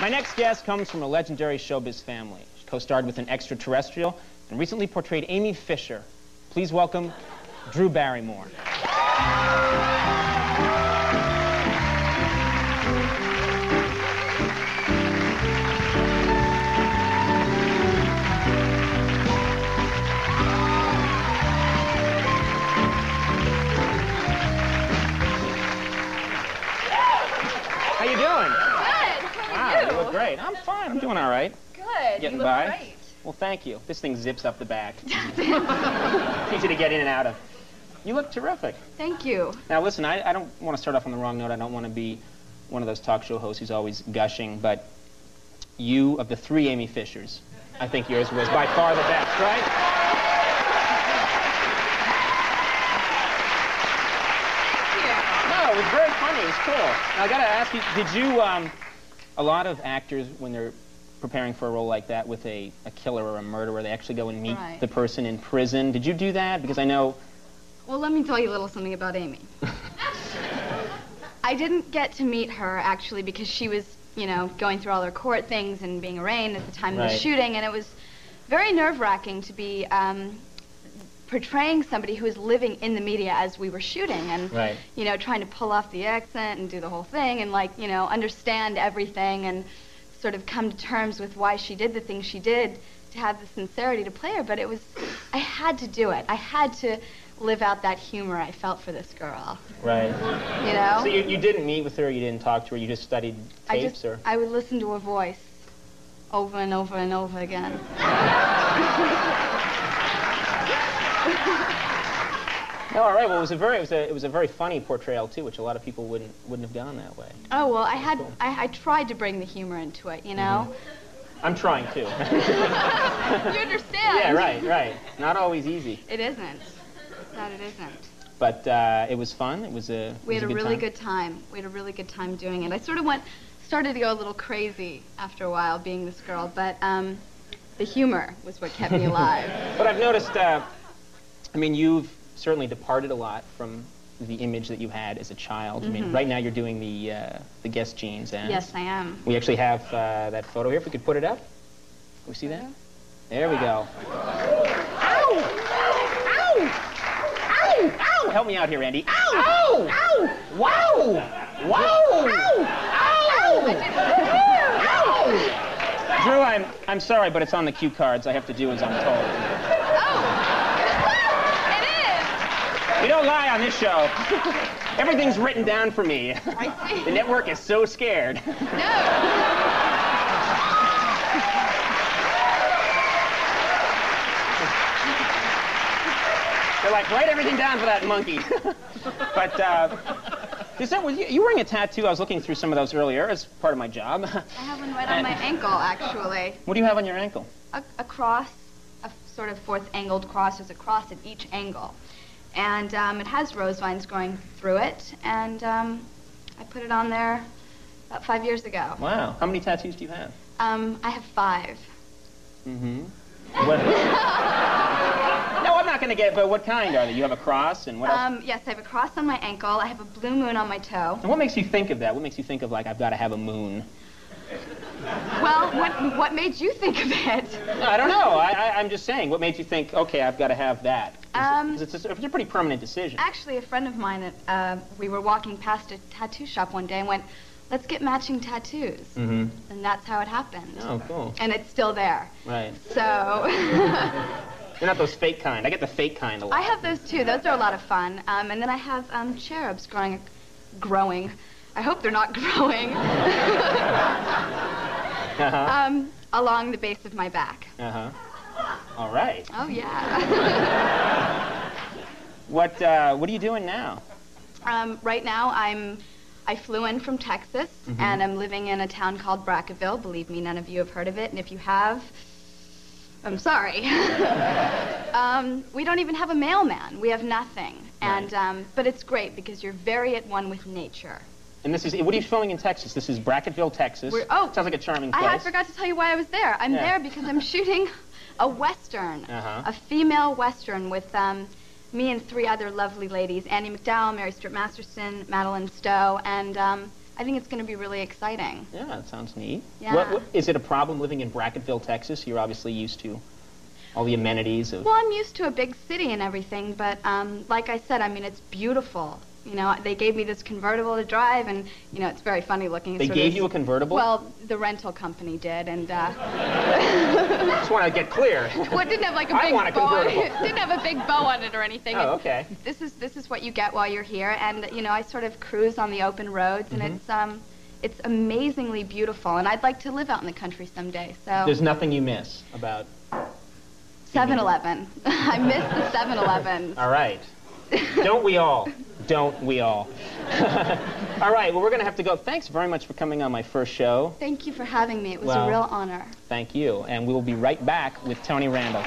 My next guest comes from a legendary showbiz family. She co-starred with an extraterrestrial and recently portrayed Amy Fisher. Please welcome Drew Barrymore. How you doing? Good. You look great. I'm fine. I'm doing all right. Good. Getting you look by. great. Well, thank you. This thing zips up the back. Easy to get in and out of. You look terrific. Thank you. Now, listen, I don't want to start off on the wrong note. I don't want to be one of those talk show hosts who's always gushing, but you, of the three Amy Fishers, I think yours was by far the best, right? Thank you. No, it was very funny. It was cool. Now, I got to ask you, did you, a lot of actors, when they're preparing for a role like that with a killer or a murderer, they actually go and meet the person in prison. Did you do that? Because I know... Well, let me tell you a little something about Amy. I didn't get to meet her, actually, because she was, you know, going through all her court things and being arraigned at the time of the shooting, and it was very nerve-wracking to be portraying somebody who was living in the media as we were shooting, and, you know, trying to pull off the accent and do the whole thing and, like, you know, understand everything and sort of come to terms with why she did the things she did, to have the sincerity to play her. But it was, I had to do it. I had to live out that humor I felt for this girl. Right. You know? So you didn't meet with her, you didn't talk to her, you just studied tapes, or? I would listen to her voice over and over and over again. No, all right. Well, it was a very funny portrayal too, which a lot of people wouldn't have gone that way. Oh well, I tried to bring the humor into it, you know. I'm trying too. You understand? Yeah, right. Not always easy. It isn't. That it isn't. But it was fun. It was a. We had a really good time. We had a really good time doing it. I sort of started to go a little crazy after a while being this girl, but the humor was what kept me alive. But I've noticed. I mean, you've certainly departed a lot from the image that you had as a child. I mean, right now you're doing the guest jeans ads. Yes, I am. We actually have that photo here. If we could put it up. Can we see that? There we go. Ow! Ow! Ow! Ow! Help me out here, Andy. Ow! Ow! Ow! Wow! Wow! Ow! Ow! Ow! Drew, I'm sorry, but it's on the cue cards. I have to do as I'm told. We don't lie on this show. Everything's written down for me. I see. The network is so scared. No. They're like, write everything down for that monkey. But you were wearing a tattoo. I was looking through some of those earlier as part of my job. I have one right on my ankle, actually. What do you have on your ankle? A cross, a sort of fourth angled cross. There's a cross at each angle. And it has rose vines growing through it, and I put it on there about 5 years ago. Wow. How many tattoos do you have? I have 5. Mm-hmm. No, I'm not going to get it, but what kind are they? You have a cross, and what else? Yes, I have a cross on my ankle. I have a blue moon on my toe. And what makes you think of that? What makes you think of, like, I've got to have a moon? Well, what made you think of it? No, I don't know. I'm just saying. What made you think, okay, I've got to have that? It's a pretty permanent decision. Actually, a friend of mine, we were walking past a tattoo shop one day and went, let's get matching tattoos. Mm-hmm. And that's how it happened. Oh, cool. And it's still there. Right. So... You're not those fake kind. I get the fake kind a lot. I have those too. Those are a lot of fun. And then I have cherubs growing. I hope they're not growing. Along the base of my back. All right. Oh, yeah. What are you doing now? Right now, I flew in from Texas, and I'm living in a town called Brackettville. Believe me, none of you have heard of it, and if you have, I'm sorry. We don't even have a mailman. We have nothing. And but it's great because you're very at one with nature. And this is, what are you filming in Texas? This is Brackettville, Texas. Sounds like a charming place. I forgot to tell you why I was there. I'm there because I'm shooting a Western, a female Western with me and 3 other lovely ladies, Annie McDowell, Mary Stuart Masterson, Madeline Stowe, and I think it's going to be really exciting. Yeah, that sounds neat. Yeah. Is it a problem living in Brackettville, Texas? You're obviously used to all the amenities of... Well, I'm used to a big city and everything, but like I said, I mean, it's beautiful. You know, they gave me this convertible to drive, and, you know, it's very funny looking. They gave you a convertible? Well, the rental company did, and... Just want to get clear. Well, it didn't have like a big bow. It didn't have a big bow on it or anything. Oh, okay. This is what you get while you're here, and, you know, I sort of cruise on the open roads, and it's amazingly beautiful, and I'd like to live out in the country someday, so... There's nothing you miss about... 7-Eleven. I miss the 7-Elevens. All right. Don't we all? Don't we all? All right, well, we're going to have to go. Thanks very much for coming on my first show. Thank you for having me. It was a real honor. Thank you. And we will be right back with Tony Randall.